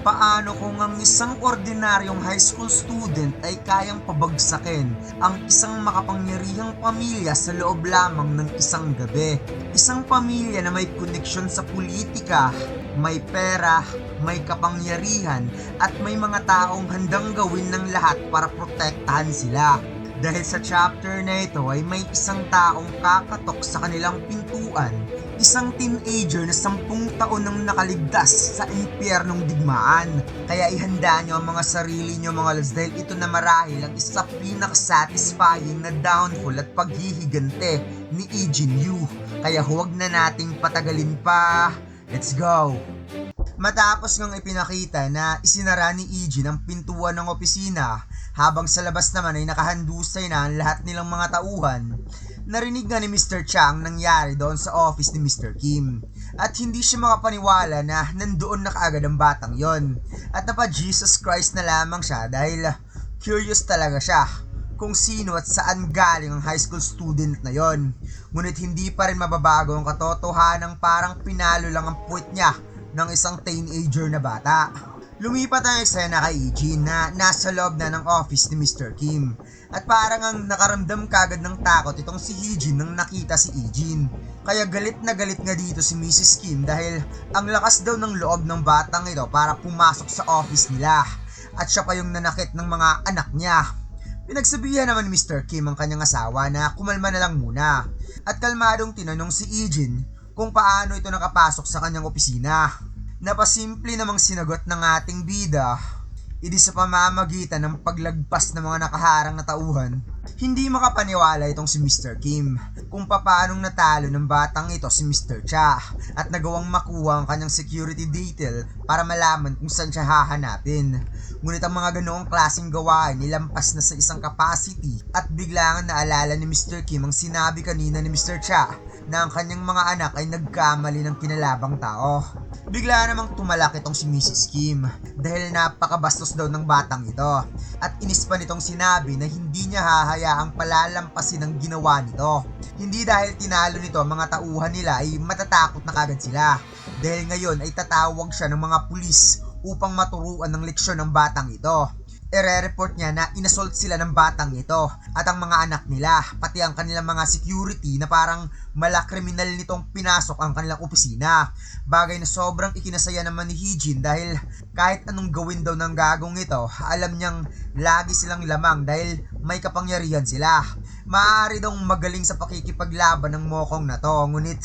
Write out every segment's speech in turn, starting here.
Paano kung ang isang ordinaryong high school student ay kayang pabagsakin ang isang makapangyarihang pamilya sa loob lamang ng isang gabi? Isang pamilya na may koneksyon sa politika, may pera, may kapangyarihan at may mga taong handang gawin ng lahat para protektahan sila. Dahil sa chapter na ito ay may isang taong kakatok sa kanilang pintuan, isang teenager na 10 taon nang nakaligtas sa impyernong digmaan. Kaya ihanda nyo ang mga sarili nyo mga lads dahil ito na marahil ang isa pinaka-satisfying na downfall at paghihigante ni Ijin Yu. Kaya huwag na nating patagalin pa. Let's go! Matapos ngang ipinakita na isinara ni Ijin ang pintuan ng opisina habang sa labas naman ay nakahandusay na ang lahat nilang mga tauhan, narinig nga ni Mr. Cha ang nangyari doon sa office ni Mr. Kim at hindi siya makapaniwala na nandoon na kaagad ang batang yon at napa-Jesus Christ na lamang siya dahil curious talaga siya kung sino at saan galing ang high school student na yon. Ngunit hindi pa rin mababago ang katotohanang parang pinalo lang ang puwet niya ng isang teenager na bata. Lumipat ang eksena kay Ijin na nasa loob na ng office ni Mr. Kim at parang ang nakaramdam kagad ng takot itong si Hijin nang nakita si Ijin. Kaya galit na galit nga dito si Mrs. Kim dahil ang lakas daw ng loob ng batang ito para pumasok sa office nila at siya pa yung nanakit ng mga anak niya. Pinagsabihan naman ni Mr. Kim ang kanyang asawa na kumalma na lang muna at kalmadong tinanong si Ijin kung paano ito nakapasok sa kanyang opisina. Napasimple namang sinagot ng ating bida, idi sa pamamagitan ng paglagpas ng mga nakaharang na tauhan. Hindi makapaniwala itong si Mr. Kim kung paanong natalo ng batang ito si Mr. Cha at nagawang makuha ang kanyang security detail para malaman kung saan siya hahanapin. Ngunit ang mga ganoong klaseng gawain nilampas na sa isang capacity at biglang naalala ni Mr. Kim ang sinabi kanina ni Mr. Cha na ang kanyang mga anak ay nagkamali ng kinalabang tao. Bigla namang tumalak itong si Mrs. Kim dahil napakabastos daw ng batang ito at inis pa nitong sinabi na hindi niya hahayaang palalampasin ang ginawa nito. Hindi dahil tinalo nito ang mga tauhan nila ay matatakot na kagad sila dahil ngayon ay tatawag siya ng mga pulis upang maturuan ng leksyon ng batang ito. Ire-report niya na inassault sila ng batang ito at ang mga anak nila, pati ang kanilang mga security na parang malakriminal nitong pinasok ang kanilang opisina. Bagay na sobrang ikinasaya naman ni Hijin dahil kahit anong gawin daw ng gagong ito, alam niyang lagi silang lamang dahil may kapangyarihan sila. Maaari daw magaling sa pakikipaglaban ng mokong na to, ngunit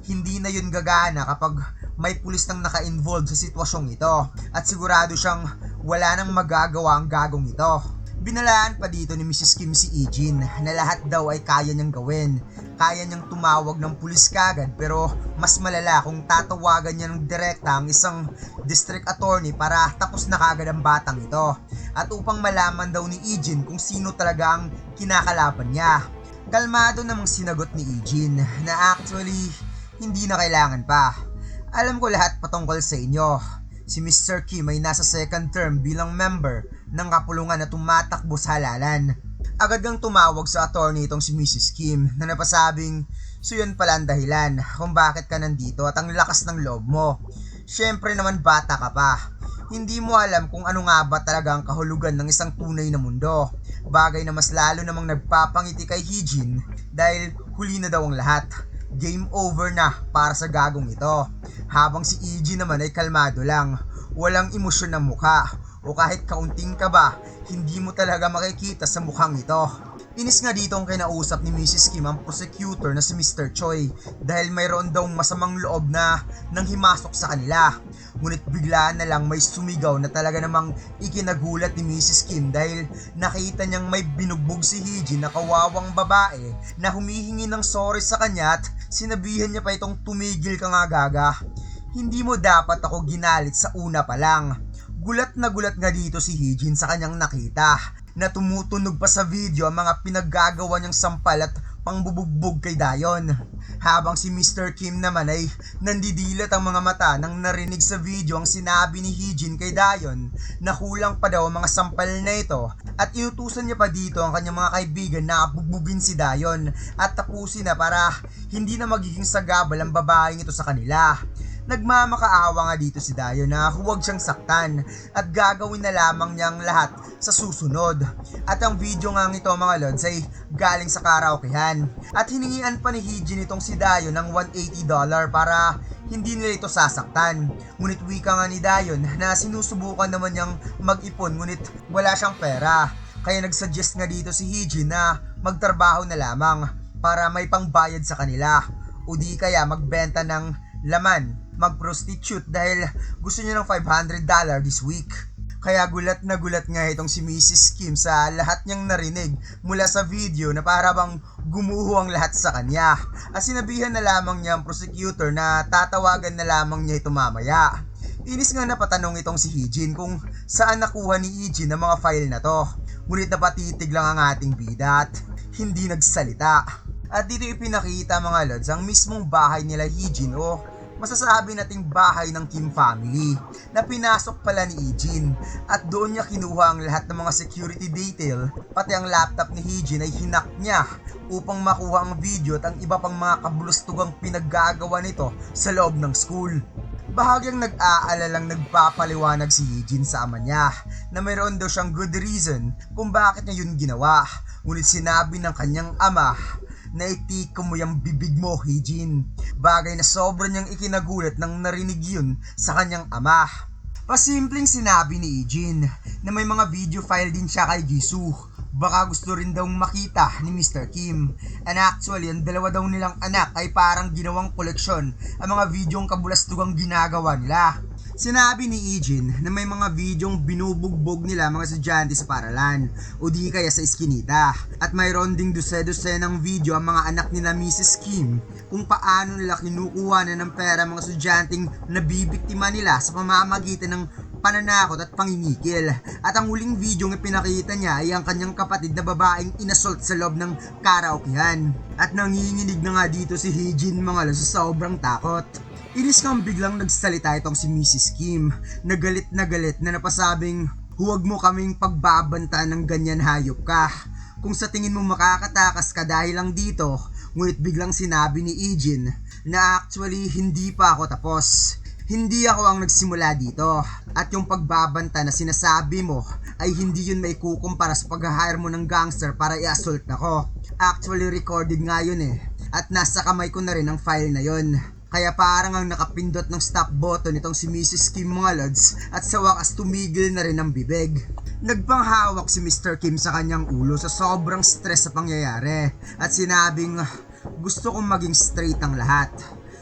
hindi na yun gagana kapag may pulis nang naka-involve sa sitwasyong ito at sigurado siyang wala nang magagawa ang gagong ito. Binalaan pa dito ni Mrs. Kim si Ijin na lahat daw ay kaya niyang gawin. Kaya niyang tumawag ng pulis kagad pero mas malala kung tatawagan niya ng direkta ang isang district attorney para tapos na kagad ang batang ito. At upang malaman daw ni Ijin kung sino talaga ang kinakalaban niya. Kalmado namang sinagot ni Ijin na actually hindi na kailangan pa. Alam ko lahat patungkol sa inyo. Si Mr. Kim ay nasa second term bilang member ng kapulungan na tumatakbo sa halalan. Agad kang tumawag sa attorney itong si Mrs. Kim na napasabing, so yun pala ang dahilan kung bakit ka nandito at ang lakas ng loob mo. Syempre naman bata ka pa. Hindi mo alam kung ano nga ba talaga ang kahulugan ng isang tunay na mundo. Bagay na mas lalo namang nagpapangiti kay Hijin dahil huli na daw ang lahat. Game over na para sa gagong ito. Habang si Ijin naman ay kalmado lang, walang emosyon ng mukha o kahit kaunting kaba, hindi mo talaga makikita sa mukhang ito. Inis nga dito ang kinausap ni Mrs. Kim ang prosecutor na si Mr. Choi dahil mayroon daw masamang loob na nang himasok sa kanila. Ngunit bigla na lang may sumigaw na talaga namang ikinagulat ni Mrs. Kim dahil nakita niyang may binugbog si Hijin na kawawang babae na humihingi ng sorry sa kanya at sinabihan niya pa itong tumigil ka nga gaga. Hindi mo dapat ako ginalit sa una pa lang. Gulat na gulat nga dito si Hijin sa kanyang nakita na tumutunog pa sa video ang mga pinaggagawa niyang sampal at pangbubugbog kay Dayon. Habang si Mr. Kim naman ay nandidilat ang mga mata nang narinig sa video ang sinabi ni Hijin kay Dayon na kulang pa daw ang mga sampal na ito at inutusan niya pa dito ang kanyang mga kaibigan na bugbugin si Dayon at tapusin na para hindi na magiging sagabal ang babaeng ito sa kanila. Nagmamakaawa nga dito si Dayo na huwag siyang saktan at gagawin na lamang niyang lahat sa susunod. At ang video nga ito mga lods ay galing sa karaokehan. At hiningian pa ni Heejin itong si Dayo ng $180 para hindi nila ito sasaktan. Ngunit wika nga ni Dayon na sinusubukan naman niyang mag-ipon ngunit wala siyang pera. Kaya nagsuggest nga dito si Heejin na magtrabaho na lamang para may pangbayad sa kanila. O di kaya magbenta ng laman, mag-prostitute dahil gusto niya ng $500 this week. Kaya gulat na gulat nga itong si Mrs. Kim sa lahat niyang narinig mula sa video na para bang gumuho ang lahat sa kanya. At sinabihan na lamang niya ang prosecutor na tatawagan na lamang niya ito mamaya. Inis nga napatanong itong si Heejin kung saan nakuha ni Heejin ang mga file na to. Ngunit napatitig lang ang ating bida at hindi nagsalita. At dito ipinakita mga lods ang mismong bahay nila Heejin o masasabi nating bahay ng Kim family na pinasok pala ni Heejin at doon niya kinuha ang lahat ng mga security detail, pati ang laptop ni Heejin ay hinak niya upang makuha ang video at ang iba pang mga kabulustugang pinaggagawa nito sa loob ng school. Bahagyang nag-aalalang nagpapaliwanag si Heejin sa ama niya na mayroon daw siyang good reason kung bakit niya yun ginawa, ngunit sinabi ng kanyang ama na itika mo yung bibig mo, Heejin. Bagay na sobra niyang ikinagulat nang narinig yun sa kanyang ama. Pasimpleng sinabi ni Heejin na may mga video file din siya kay Jisoo. Baka gusto rin daw makita ni Mr. Kim. And actually, ang dalawa daw nilang anak ay parang ginawang koleksyon ang mga videong kabulastugang ginagawa nila. Sinabi ni Heejin na may mga videong binubugbog nila mga estudyante sa paralan o di kaya sa iskinita. At mayroon ding dose-dose ng video ang mga anak nila Mrs. Kim kung paano nila kinukuha na ng pera mga estudyanteng nabibiktima nila sa pamamagitan ng pananakot at pangingikil. At ang huling video ng ipinakita niya ay ang kanyang kapatid na babaeng inassault sa loob ng karaokehan. At nanginginig na nga dito si Heejin mga lods sa sobrang takot. Inis kang biglang nagsalita itong si Mrs. Kim na galit na napasabing huwag mo kaming pagbabanta ng ganyan, hayop ka. Kung sa tingin mo makakatakas ka dahil lang dito, ngunit biglang sinabi ni Heejin na actually hindi pa ako tapos. Hindi ako ang nagsimula dito at yung pagbabanta na sinasabi mo ay hindi yun may kukumpara sa pag-hire mo ng gangster para i-assault ako. Actually recorded nga yun at nasa kamay ko na rin ang file na yun. Kaya parang ang nakapindot ng stop button itong si Mrs. Kim mga lods at sa wakas tumigil na rin ang bibig. Nagpanghawak si Mr. Kim sa kanyang ulo sa sobrang stress sa pangyayari at sinabing gusto kong maging straight ang lahat.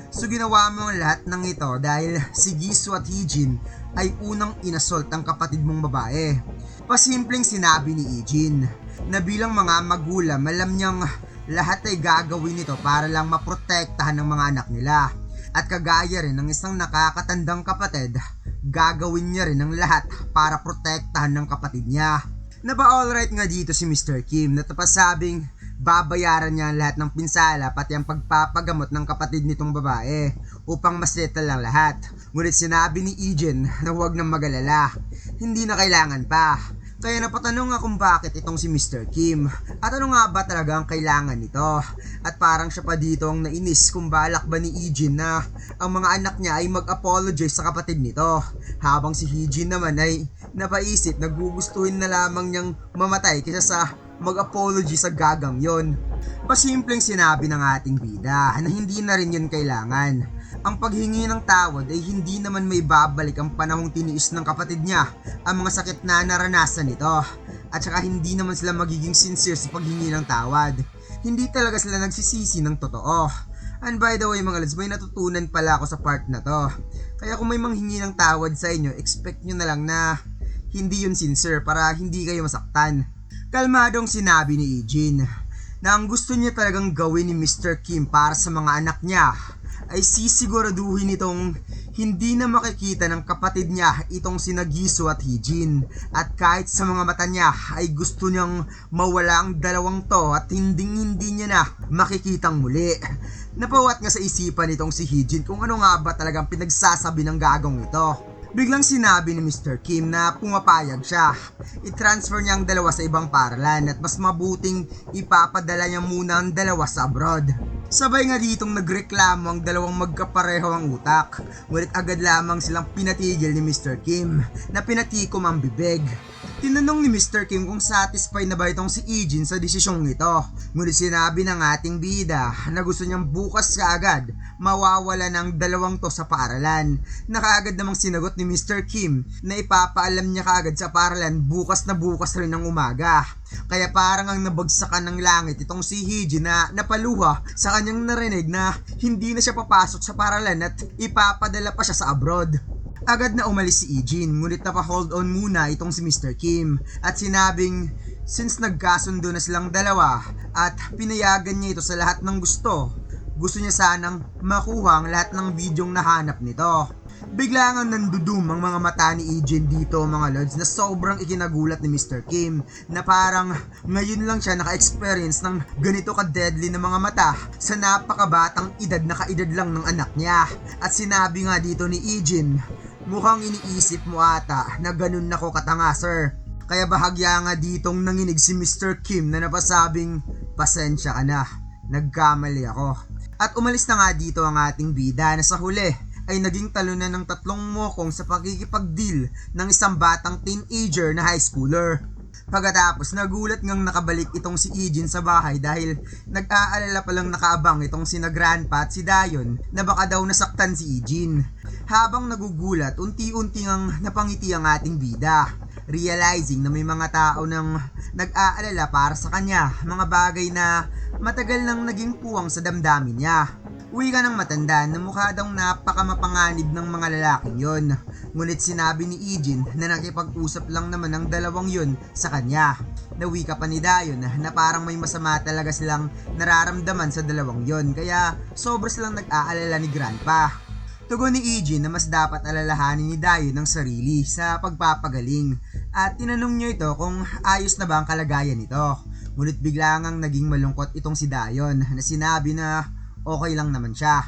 So ginawa mo ang lahat ng ito dahil si Jisoo at Heejin ay unang inassault ang kapatid mong babae. Pasimpleng sinabi ni Heejin na bilang mga magulang alam niyang lahat ay gagawin nito para lang maprotektahan ng mga anak nila. At kagaya rin ng isang nakakatandang kapatid, gagawin niya rin ang lahat para protektahan ng kapatid niya. Napa-alright nga dito si Mr. Kim na tapasabing babayaran niya ang lahat ng pinsala pati ang pagpapagamot ng kapatid nitong babae upang masettle lang lahat. Ngunit sinabi ni Heejin na huwag nang mag-alala, hindi na kailangan pa. Kaya napatanong nga kung bakit itong si Mr. Kim at ano nga ba talaga ang kailangan nito. At parang siya pa dito ang nainis kung balak ba ni Heejin na ang mga anak niya ay mag-apologize sa kapatid nito. Habang si Heejin naman ay napaisip na gugustuhin na lamang niyang mamatay kaysa sa mag-apology sa gagang yon. Pasimpleng sinabi ng ating bida na hindi na rin yun kailangan. Ang paghingi ng tawad ay hindi naman may babalik ang panahong tiniis ng kapatid niya ang mga sakit na naranasan nito. At saka hindi naman sila magiging sincere sa paghingi ng tawad. Hindi talaga sila nagsisisi ng totoo. And by the way mga lads, may natutunan pala ako sa part na to. Kaya kung may manghingi ng tawad sa inyo, expect nyo na lang na hindi yun sincere para hindi kayo masaktan. Kalmadong sinabi ni Heejin na ang gusto niya talagang gawin ni Mr. Kim para sa mga anak niya ay sisiguraduhin itong hindi na makikita ng kapatid niya itong sina Jisoo at Heejin. At kahit sa mga mata niya ay gusto niyang mawala ang dalawang to at hindi niya na makikitang muli. Napawat nga sa isipan nitong si Heejin kung ano nga ba talagang pinagsasabi ng gagong ito. Biglang sinabi ni Mr. Kim na pumapayag siya. I-transfer niya ang dalawa sa ibang paaralan at mas mabuting ipapadala niya muna ang dalawa sa abroad. Sabay nga ditong nagreklamo ang dalawang magkapareho ang utak, ngunit agad lamang silang pinatigil ni Mr. Kim na pinatikom ang bibig. Tinanong ni Mr. Kim kung satisfied na ba itong si Ejin sa desisyong ito, ngunit sinabi ng ating bida na gusto niyang bukas kaagad mawawala ng dalawang to sa paaralan. Nakaagad namang sinagot ni Mr. Kim na ipapaalam niya kaagad sa paaralan bukas na bukas rin ng umaga. Kaya parang ang nabagsakan ng langit itong si Hee-jin na napaluha sa kanyang narinig na hindi na siya papasok sa paaralan at ipapadala pa siya sa abroad. Agad na umalis si Ejin, ngunit napa-hold on muna itong si Mr. Kim at sinabing since nagkasundo na silang dalawa at pinayagan niya ito sa lahat ng gusto niya sanang makuha ang lahat ng bidyong nahanap nito. Bigla nga nandudum ang mga mata ni Ejin dito mga lods na sobrang ikinagulat ni Mr. Kim na parang ngayon lang siya naka-experience ng ganito ka-deadly na mga mata sa napakabatang edad na kaedad lang ng anak niya. At sinabi nga dito ni Ejin, mukhang iniisip mo ata na ganun ako katanga sir. Kaya bahagya nga ditong nanginig si Mr. Kim na napasabing pasensya ka na, nagkamali ako. At umalis na nga dito ang ating bida na sa huli ay naging talunan ng tatlong mokong sa pakikipag-deal ng isang batang teenager na high schooler. Pagkatapos nagulat ngang nakabalik itong si Ejin sa bahay dahil nag-aalala palang nakaabang itong sina Grandpa at si Dayon na baka daw nasaktan si Ejin. Habang nagugulat, unti-unti ngang napangiti ang ating bida, realizing na may mga tao nang nag-aalala para sa kanya, mga bagay na matagal nang naging puwang sa damdamin niya. Uwi ka ng matanda na mukha daw napakamapanganib ng mga lalaking yon. Ngunit sinabi ni Ejin na nakipag-usap lang naman ang dalawang yon sa kanya. Nawi ka pa ni Dayon na parang may masama talaga silang nararamdaman sa dalawang yon kaya sobra silang nag-aalala ni Grandpa. Tugon ni Ejin na mas dapat alalahanin ni Dayon ang sarili sa pagpapagaling at tinanong niya ito kung ayos na ba ang kalagayan nito. Ngunit bigla ngang naging malungkot itong si Dayon na sinabi na okay lang naman siya.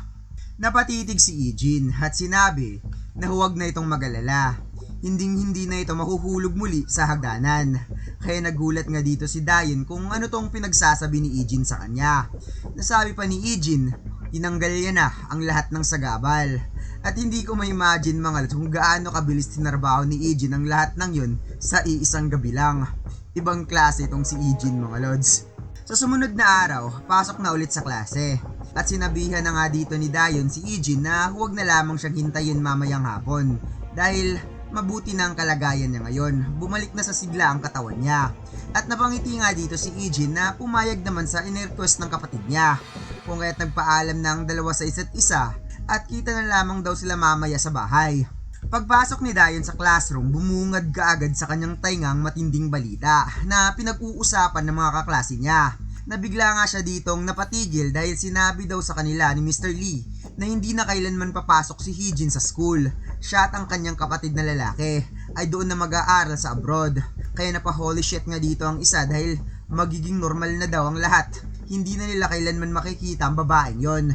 Napatitig si Ejin at sinabi na huwag na itong mag-alala. Hindi na ito mahuhulog muli sa hagdanan. Kaya nagulat nga dito si Dayon kung ano tong pinagsasabi ni Ejin sa kanya. Nasabi pa ni Ejin, tinanggal niya na ang lahat ng sagabal. At hindi ko ma-imagine mga lods kung gaano kabilis tinarbaho ni Ejin ang lahat ng yun sa iisang gabi lang. Ibang klase itong si Ejin mga lods. Sa sumunod na araw, pasok na ulit sa klase. At sinabihan na nga dito ni Dayon si Ejin na huwag na lamang siyang hintayin mamayang hapon dahil mabuti na ang kalagayan niya ngayon, bumalik na sa sigla ang katawan niya. At napangiti nga dito si Ejin na pumayag naman sa in-request ng kapatid niya, kung kaya't nagpaalam na ang dalawa sa isa't isa at kita na lamang daw sila mamaya sa bahay. Pagpasok ni Dayon sa classroom, bumungad kaagad sa kanyang taingang matinding balita na pinag-uusapan ng mga kaklase niya. Nabigla nga siya ditong napatigil dahil sinabi daw sa kanila ni Mr. Lee na hindi na kailanman papasok si Hee-jin sa school. Siya at ang kanyang kapatid na lalaki ay doon na mag-aaral sa abroad. Kaya napa-holy shit nga dito ang isa dahil magiging normal na daw ang lahat. Hindi na nila kailanman makikita ang babaeng yon.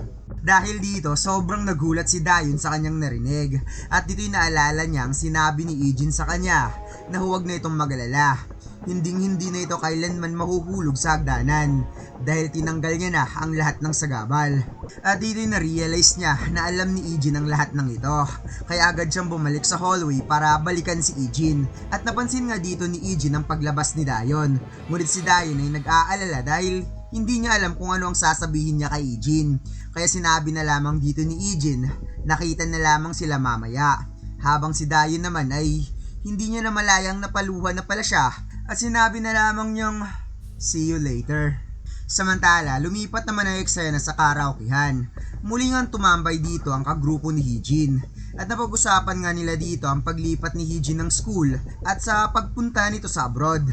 Dahil dito, sobrang nagulat si Dayon sa kanyang narinig at dito'y naalala niya ang sinabi ni Ejin sa kanya na huwag na itong mag-alala. Hindi na ito kailanman mahuhulog sa hagdanan dahil tinanggal niya na ang lahat ng sagabal. At dito'y na-realize niya na alam ni Ejin ang lahat ng ito. Kaya agad siyang bumalik sa hallway para balikan si Ejin. At napansin nga dito ni Ejin ang paglabas ni Dayon. Ngunit si Dayon ay nag-aalala dahil hindi niya alam kung ano ang sasabihin niya kay Ejin. Kaya sinabi na lamang dito ni Ejin, nakita na lamang sila mamaya. Habang si Dayon naman ay hindi niya na malayang napaluha na pala siya at sinabi na lamang niyang, see you later. Samantala, lumipat naman ang eksena sa karaokehan. Muli nga tumambay dito ang kagrupo ni Hee-jin. At napag-usapan nga nila dito ang paglipat ni Hee-jin ng school at sa pagpunta nito sa abroad.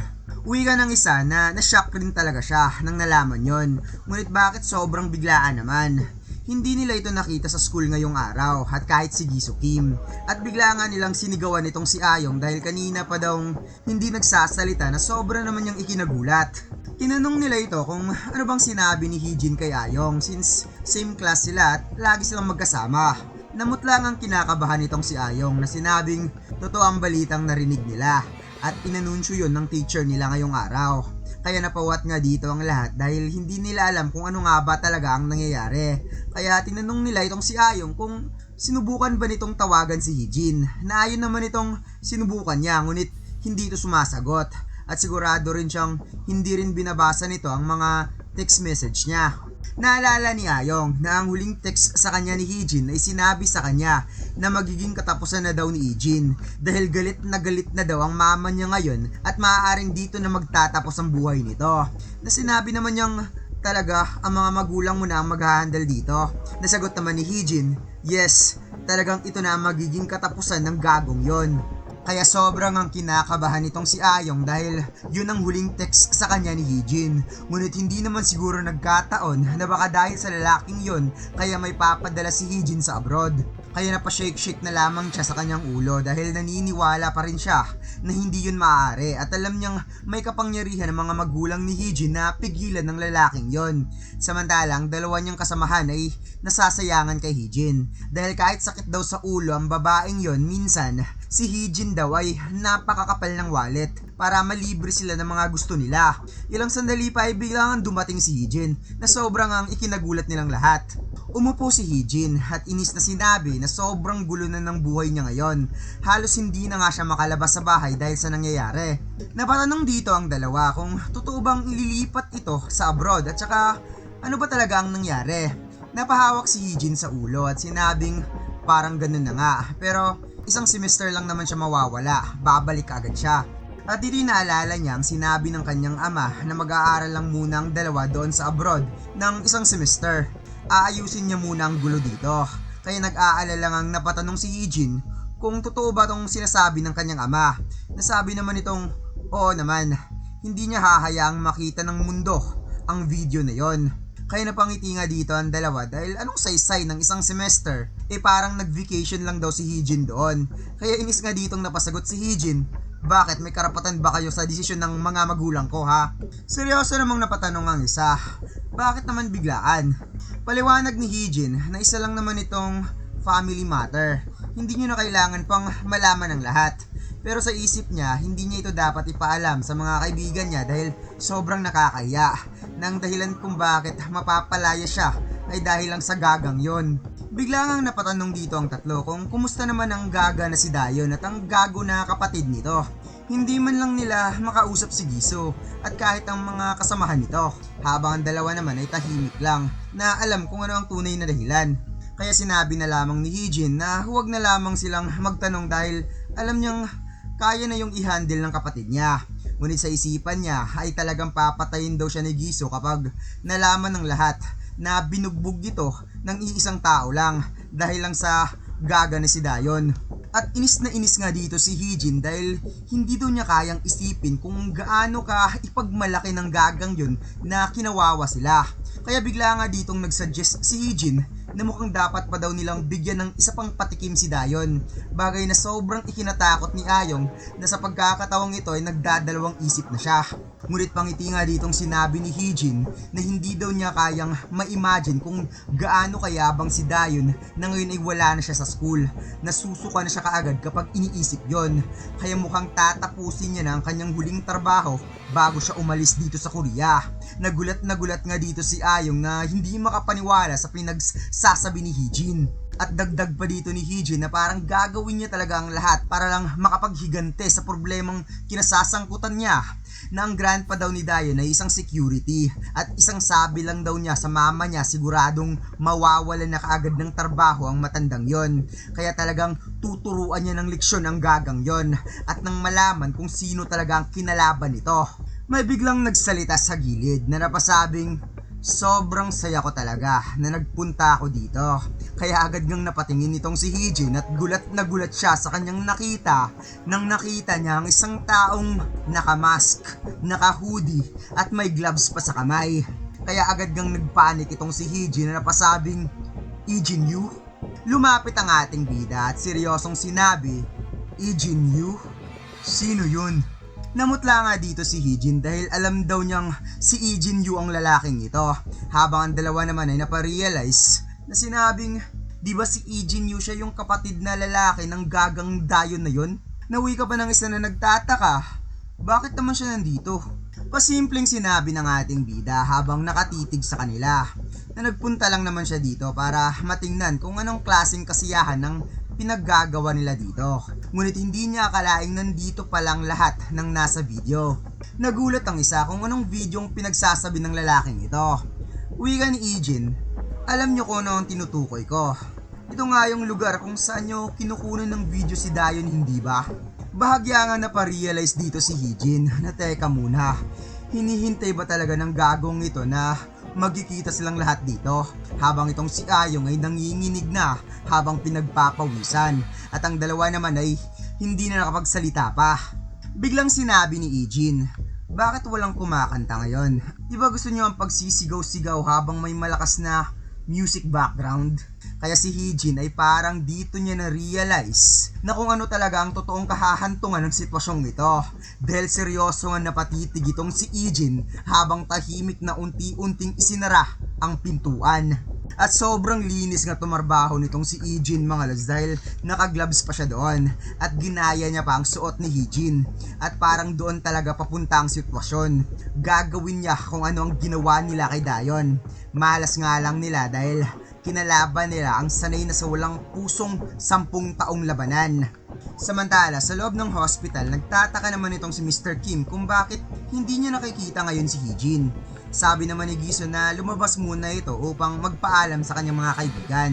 Uwi ka ng isa na na-shock rin talaga siya nang nalaman yon. Ngunit bakit sobrang biglaan naman? Hindi nila ito nakita sa school ngayong araw at kahit si Jisoo Kim. At bigla nga nilang sinigawan itong si Ayong dahil kanina pa daw hindi nagsasalita na sobra naman niyang ikinagulat. Tinanong nila ito kung ano bang sinabi ni Hee-jin kay Ayong since same class sila at lagi silang magkasama. Namutlang ang kinakabahan nitong si Ayong na sinabing totoo ang balitang narinig nila at inanunsyo yon ng teacher nila ngayong araw. Kaya napawat nga dito ang lahat dahil hindi nila alam kung ano nga ba talaga ang nangyayari. Kaya tinanong nila itong si Ayong kung sinubukan ba nitong tawagan si Heejin, na ayon naman itong sinubukan niya ngunit hindi ito sumasagot at sigurado rin siyang hindi rin binabasa nito ang mga text message niya. Naalala ni Ayong na ang huling text sa kanya ni Heejin ay sinabi sa kanya na magiging katapusan na daw ni Heejin dahil galit na daw ang mama niya ngayon at maaaring dito na magtatapos ang buhay nito. Na sinabi naman niyang talaga ang mga magulang mo na ang mag-handle dito. Nasagot naman ni Heejin, yes, talagang ito na ang magiging katapusan ng gagong yon. Kaya sobrang ang kinakabahan nitong si Ayong dahil yun ang huling text sa kanya ni Heejin. Ngunit hindi naman siguro nagkataon na baka dahil sa lalaking yon kaya may papadala si Heejin sa abroad. Kaya napashake-shake na lamang siya sa kanyang ulo dahil naniniwala pa rin siya na hindi yun maaari at alam niyang may kapangyarihan ng mga magulang ni Heejin na pigilan ng lalaking yon. Samantalang dalawa niyang kasamahan ay nasasayangan kay Heejin dahil kahit sakit daw sa ulo ang babaeng yon, minsan si Heejin daw ay napakakapal ng wallet para malibre sila ng mga gusto nila. Ilang sandali pa ay biglang dumating si Heejin na sobrang ang ikinagulat nilang lahat. Umupo si Heejin at inis na sinabi na sobrang gulo na ng buhay niya ngayon. Halos hindi na nga siya makalabas sa bahay dahil sa nangyayari. Napatanong dito ang dalawa kung totoo bang ililipat ito sa abroad at saka ano ba talaga ang nangyari. Napahawak si Heejin sa ulo at sinabing parang ganun na nga, pero isang semester lang naman siya mawawala, babalik agad siya. At dito naalala niya ang sinabi ng kanyang ama na mag-aaral lang muna ang dalawa doon sa abroad ng isang semester. Aayusin niya muna ang gulo dito. Kaya nag-aalala ngang napatanong si Heejin kung totoo ba tong sinasabi ng kanyang ama. Nasabi naman itong oo naman, hindi niya hahayaang makita ng mundo ang video na yon. Kaya napangiti nga dito ang dalawa dahil anong saysay ng isang semester, parang nag-vacation lang daw si Heejin doon. Kaya inis nga ditong napasagot si Heejin, bakit may karapatan ba kayo sa desisyon ng mga magulang ko ha? Seryoso namang napatanong ang isa, bakit naman biglaan? Paliwanag ni Heejin na isa lang naman itong family matter, hindi nyo na kailangan pang malaman ng lahat. Pero sa isip niya, hindi niya ito dapat ipaalam sa mga kaibigan niya dahil sobrang nakakahiya. Nang dahilan kung bakit mapapalaya siya ay dahil lang sa gagang yon. Bigla ngang napatanong dito ang tatlo kung kumusta naman ang gaga na si Dayon at ang gago na kapatid nito. Hindi man lang nila makausap si Giso at kahit ang mga kasamahan nito, habang ang dalawa naman ay tahimik lang na alam kung ano ang tunay na dahilan. Kaya sinabi na lamang ni Heejin na huwag na lamang silang magtanong dahil alam niyang kaya na yung i-handle ng kapatid niya. Ngunit sa isipan niya ay talagang papatayin daw siya ni Giso kapag nalaman ng lahat na binugbog ito ng iisang tao lang dahil lang sa gaga na si Dayon. At inis na inis nga dito si Heejin dahil hindi daw niya kayang isipin kung gaano ka ipagmalaki ng gagang yun na kinawawa sila. Kaya bigla nga ditong nagsuggest si Heejin na mukhang dapat pa daw nilang bigyan ng isa pang patikim si Dayon. Bagay na sobrang ikinatakot ni Ayong na sa pagkakatawang ito ay nagdadalawang isip na siya. Ngunit pangiti nga ditong sinabi ni Heejin na hindi daw niya kayang ma-imagine kung gaano kayabang si Dayon na ngayon ay wala na siya sa school. Nasusuka na siya kaagad kapag iniisip yon. Kaya mukhang tatapusin niya na ang kanyang huling trabaho bago siya umalis dito sa Korea. Nagulat nga dito si Ayong na hindi makapaniwala sa pinagsasabi ni Heejin. At dagdag pa dito ni Heejin na parang gagawin niya talaga ang lahat para lang makapaghigante sa problemang kinasasangkutan niya, na ang grandpa daw ni Dayon ay isang security at isang sabi lang daw niya sa mama niya siguradong mawawalan na kaagad ng trabaho ang matandang yon. Kaya talagang tuturuan niya ng leksyon ang gagang yon at nang malaman kung sino talaga ang kinalaban nito, may biglang nagsalita sa gilid na napasabing sobrang saya ko talaga na nagpunta ako dito. Kaya agad ngang napatingin nitong si Heejin at gulat na gulat siya sa kanyang nakita nang nakita niya ang isang taong nakamask, naka-hoodie at may gloves pa sa kamay. Kaya agad ngang nagpanik itong si Heejin na napasabing, Heejin Yu? Lumapit ang ating bida at seryosong sinabi, Heejin Yu? Sino yun? Namutla nga dito si Heejin dahil alam daw niyang si Heejin Yu ang lalaking ito, habang ang dalawa naman ay naparealize na sinabing, Di ba si Ijin Yu siya yung kapatid na lalaki ng gagang dayon na yun? Nawi ka pa ng isa na nagtataka. Bakit naman siya nandito? Pasimpleng sinabi ng ating bida habang nakatitig sa kanila na nagpunta lang naman siya dito para matingnan kung anong klaseng kasiyahan ng pinaggagawa nila dito. Ngunit hindi niya akalaing nandito palang lahat ng nasa video. Nagulat ang isa kung anong videong pinagsasabi ng lalaking ito. Wika ni Ijin, alam niyo kung ano ang tinutukoy ko. Ito nga yung lugar kung saan niyo kinukunan ng video si Dayon, hindi ba? Bahagya nga naparealize dito si Hijin na teka muna, hinihintay ba talaga ng gagong ito na magkikita silang lahat dito habang itong si Ayong ay nanginginig na habang pinagpapawisan at ang dalawa naman ay hindi na nakapagsalita pa. Biglang sinabi ni Ijin, bakit walang kumakanta ngayon? Di ba gusto niyo ang pagsisigaw-sigaw habang may malakas na music background? Kaya si Hijin ay parang dito niya na-realize na kung ano talaga ang totoong kahahantungan ng sitwasyong ito. Dahil seryoso nga napatitig itong si Hijin habang tahimik na unti-unting isinara ang pintuan. At sobrang linis nga tumarbaho nitong si Hijin mga lads dahil naka-gloves pa siya doon at ginaya niya pa ang suot ni Hijin at parang doon talaga papunta ang sitwasyon. Gagawin niya kung ano ang ginawa nila kay Dayon. Malas nga lang nila dahil kinalaban nila ang sanay na sa walang pusong 10 taong labanan. Samantala, sa loob ng hospital, nagtataka naman itong si Mr. Kim kung bakit hindi niya nakikita ngayon si Hijin. Sabi naman ni Giso na lumabas muna ito upang magpaalam sa kanyang mga kaibigan.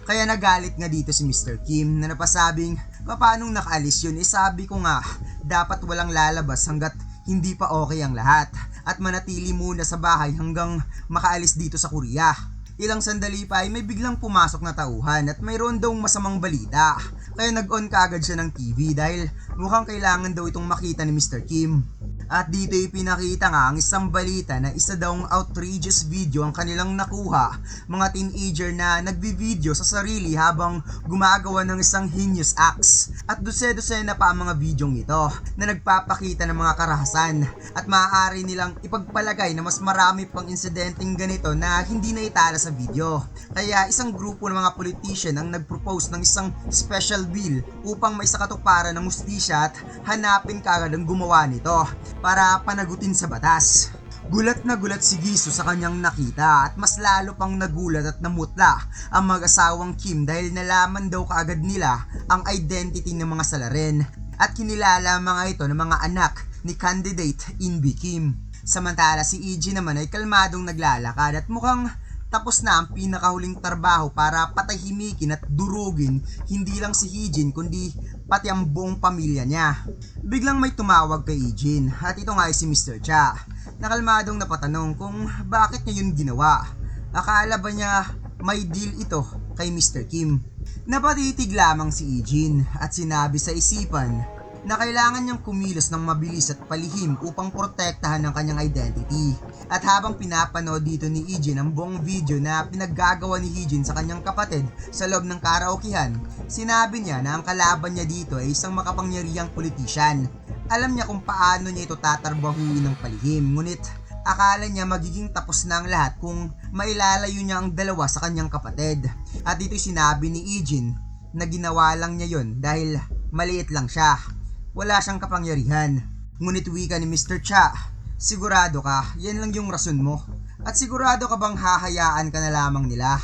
Kaya nagalit nga dito si Mr. Kim na napasabing paanong nakaalis yun, sabi ko nga dapat walang lalabas hanggat hindi pa okay ang lahat at manatili muna sa bahay hanggang makaalis dito sa Korea. Ilang sandali pa ay may biglang pumasok na tauhan at mayroon daw masamang balita. Kaya nag-on kaagad siya ng TV dahil mukhang kailangan daw itong makita ni Mr. Kim. At dito ay pinakita nga ang isang balita na isa daw outrageous video ang kanilang nakuha, mga teenager na nagbi-video sa sarili habang gumagawa ng isang heinous acts. At dose-dosena pa ang mga videong ito na nagpapakita ng mga karahasan at maaari nilang ipagpalagay na mas marami pang insidenteng ganito na hindi na itala sa video. Kaya isang grupo ng mga politician ang nagpropose ng isang special bill upang may sakatuparan ng hustisya at hanapin kaagad ang gumawa nito para panagutin sa batas. Gulat na gulat si Giso sa kanyang nakita at mas lalo pang nagulat at namutla ang mag-asawang Kim dahil nalaman daw kaagad nila ang identity ng mga salarin at kinilala mga ito ng mga anak ni candidate Inbi Kim. Samantala si Iji naman ay kalmadong naglalakad at mukhang tapos na ang pinakahuling trabaho para patahimikin at durugin hindi lang si Hijin kundi pati ang buong pamilya niya. Biglang may tumawag kay Hijin at ito nga ay si Mr. Cha. Nakalmadong napatanong kung bakit niya yun ginawa. Akala ba niya may deal ito kay Mr. Kim? Napatitig lamang si Hijin at sinabi sa isipan na kailangan niyang kumilos ng mabilis at palihim upang protektahan ang kanyang identity. At habang pinapanood dito ni Ijin ang buong video na pinaggagawa ni Hijin sa kanyang kapatid sa loob ng karaokehan, sinabi niya na ang kalaban niya dito ay isang makapangyarihang politician. Alam niya kung paano niya ito tatarbahuin ng palihim, ngunit akala niya magiging tapos na ang lahat kung mailalayo niya ang dalawa sa kanyang kapatid. At dito sinabi ni Ijin na ginawa lang niya yon dahil maliit lang siya. Wala siyang kapangyarihan. Ngunit wika ni Mr. Cha, sigurado ka, yan lang yung rason mo? At sigurado ka bang hahayaan ka na lamang nila?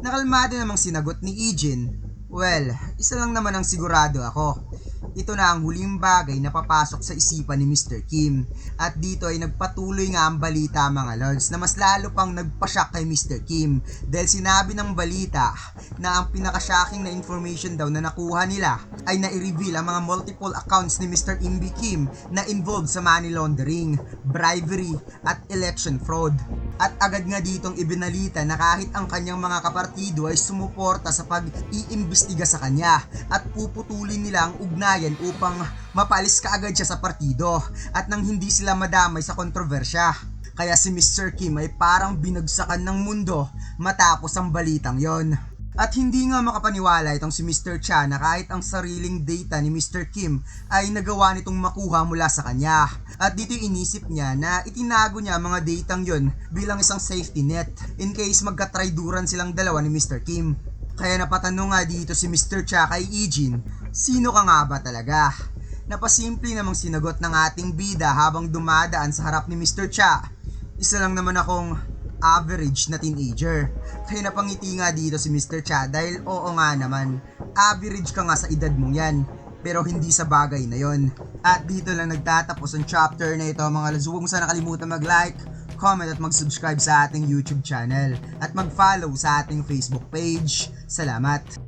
Nakalmado namang sinagot ni Ijin, well, isa lang naman ang sigurado ako. Ito na ang huling bagay na papasok sa isipan ni Mr. Kim. At dito ay nagpatuloy nga ang balita mga lods na mas lalo pang nagpashock kay Mr. Kim dahil sinabi ng balita na ang pinaka-shocking na information daw na nakuha nila ay nai-reveal ang mga multiple accounts ni Mr. Inbi Kim na involved sa money laundering, bribery at election fraud. At agad nga ditong ibinalita na kahit ang kanyang mga kapartido ay sumuporta sa pag-iimbestiga sa kanya at puputulin nila ang ugnayan upang mapalis kaagad siya sa partido at nang hindi sila madamay sa kontrobersya. Kaya si Mr. Kim ay parang binagsakan ng mundo matapos ang balitang yon. At hindi nga makapaniwala itong si Mr. Cha na kahit ang sariling data ni Mr. Kim ay nagawa nitong makuha mula sa kanya. At dito inisip niya na itinago niya mga datang yon bilang isang safety net in case magkatrayduran silang dalawa ni Mr. Kim. Kaya napatanong nga dito si Mr. Cha kay Eugene, sino ka nga ba talaga? Napasimple namang sinagot ng ating bida habang dumadaan sa harap ni Mr. Cha. Isa lang naman akong average na teenager. Kaya napangiti nga dito si Mr. Cha dahil oo nga naman, average ka nga sa edad mong yan, pero hindi sa bagay na yon. At dito lang nagtatapos ang chapter na ito mga lads. Huwag mo sana nakalimutan mag-like, comment at mag-subscribe sa ating YouTube channel at mag-follow sa ating Facebook page. Salamat!